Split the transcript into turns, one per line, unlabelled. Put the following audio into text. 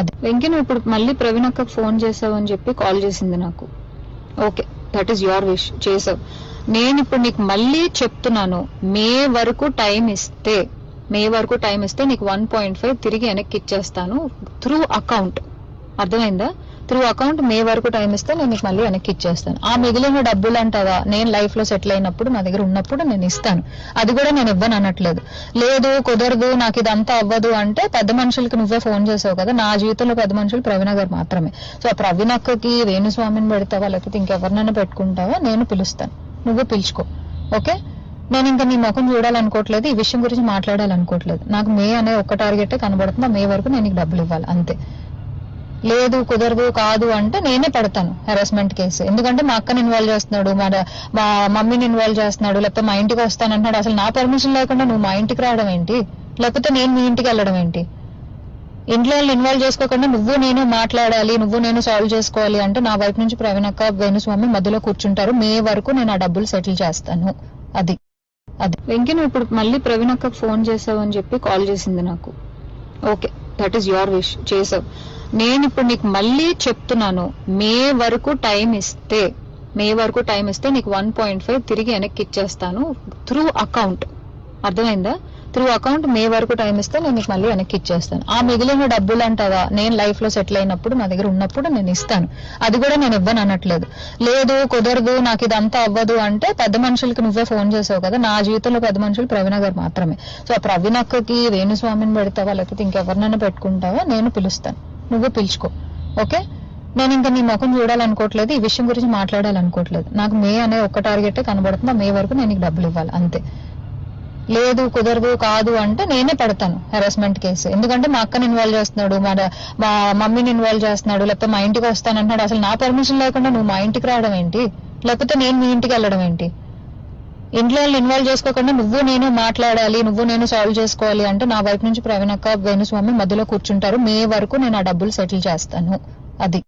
అది వెంకీ నువ్వు ఇప్పుడు మళ్ళీ ప్రవీణ్ అక్కకు ఫోన్ చేసావు అని చెప్పి కాల్ చేసింది నాకు. Okay, that is your wish, చేసావు. నేను ఇప్పుడు నీకు మళ్ళీ చెప్తున్నాను, మే వరకు టైం ఇస్తే నీకు 1.5 తిరిగి వెనక్కి ఇచ్చేస్తాను త్రూ అకౌంట్. అర్థమైందా? త్రూ అకౌంట్ మే వరకు టైం ఇస్తే నేను నీకు మళ్ళీ వెనక్కి ఇచ్చేస్తాను. ఆ మిగిలిన డబ్బులు అంటావా, నేను లైఫ్ లో సెటిల్ అయినప్పుడు నా దగ్గర ఉన్నప్పుడు నేను ఇస్తాను. అది కూడా నేను ఇవ్వను అనట్లేదు. లేదు కుదరదు నాకు ఇదంతా అవ్వదు అంటే పెద్ద మనుషులకి నువ్వే ఫోన్ చేసావు కదా. నా జీవితంలో పెద్ద మనుషులు ప్రవీణ గారు మాత్రమే. సో ఆ ప్రవీణ అక్కకి వేణుస్వామిని పెడతావా లేకపోతే ఇంకెవరినైనా పెట్టుకుంటావా, నేను పిలుస్తాను, నువ్వు పిలుచుకో. ఓకే, నేను ఇంకా నీ ముఖం చూడాలనుకోవట్లేదు, ఈ విషయం గురించి మాట్లాడాలనుకోవట్లేదు. నాకు మే అనే ఒక్క టార్గెటే కనబడుతుంది, మే వరకు నేను నీకు డబ్బులు ఇవ్వాలి అంతే. లేదు కుదరదు కాదు అంటే నేనే పెడతాను హెరాస్మెంట్ కేసు. ఎందుకంటే మా అక్కని ఇన్వాల్వ్ చేస్తున్నాడు, మా మమ్మీని ఇన్వాల్వ్ చేస్తున్నాడు, లేకపోతే మా ఇంటికి వస్తానంటున్నాడు. అసలు నా పర్మిషన్ లేకుండా నువ్వు మా ఇంటికి రావడం ఏంటి, లేకపోతే నేను మీ ఇంటికి వెళ్ళడం ఏంటి? ఇంట్లో వాళ్ళని ఇన్వాల్వ్ చేసుకోకుండా నువ్వు నేను మాట్లాడాలి, నువ్వు నేను సాల్వ్ చేసుకోవాలి అంటే నా వైపు నుంచి ప్రవీణ్ అక్క వేణుస్వామి మధ్యలో కూర్చుంటారు. మే వరకు నేను ఆ డబ్బులు సెటిల్ చేస్తాను. అది వెంకీ నువ్వు ఇప్పుడు మళ్ళీ ప్రవీణ్ అక్కకు ఫోన్ చేసావు అని చెప్పి కాల్ చేసింది నాకు. Okay, that is your wish, చేసావు. నేను ఇప్పుడు నీకు మళ్ళీ చెప్తున్నాను, మే వరకు టైం ఇస్తే నీకు 1.5 తిరిగి వెనక్కి ఇచ్చేస్తాను త్రూ అకౌంట్. అర్థమైందా? త్రూ అకౌంట్ మే వరకు టైం ఇస్తే నేను నీకు మళ్ళీ వెనక్కి ఇచ్చేస్తాను. ఆ మిగిలిన డబ్బులు అంటావా, నేను లైఫ్ లో సెటిల్ అయినప్పుడు నా దగ్గర ఉన్నప్పుడు నేను ఇస్తాను. అది కూడా నేను ఇవ్వను అనట్లేదు. లేదు కుదరదు నాకు ఇదంతా అవ్వదు అంటే పెద్ద మనుషులకి నువ్వే ఫోన్ చేసావు కదా. నా జీవితంలో పెద్ద మనుషులు ప్రవీణ గారు మాత్రమే. సో ఆ ప్రవీణ అక్కకి వేణుస్వామిని పెడతావా లేకపోతే ఇంకెవరినైనా పెట్టుకుంటావా, నేను పిలుస్తాను, నువ్వు పిలుచుకో. ఓకే, నేను ఇంకా నీ ముఖం చూడాలనుకోవట్లేదు, ఈ విషయం గురించి మాట్లాడాలనుకోవట్లేదు. నాకు మే అనే ఒక్క టార్గెటే కనబడుతుంది, మే వరకు నేను నీకు డబ్బులు ఇవ్వాలి అంతే. లేదు కుదరదు కాదు అంటే నేనే పెడతాను హెరాస్మెంట్ కేసు. ఎందుకంటే మా అక్కని ఇన్వాల్వ్ చేస్తున్నాడు, మా మమ్మీని ఇన్వాల్వ్ చేస్తున్నాడు, లేకపోతే మా ఇంటికి వస్తానంటున్నాడు. అసలు నా పర్మిషన్ లేకుండా నువ్వు మా ఇంటికి రావడం ఏంటి, లేకపోతే నేను మీ ఇంటికి వెళ్ళడం ఏంటి? ఇంట్లో వాళ్ళని ఇన్వాల్వ్ చేసుకోకుండా నువ్వు నేను మాట్లాడాలి, నువ్వు నేను సాల్వ్ చేసుకోవాలి అంటే నా వైపు నుంచి ప్రవీణ్ అక్క వేణుస్వామి మధ్యలో కూర్చుంటారు. మే వరకు నేను ఆ డబ్బులు సెటిల్ చేస్తాను. అది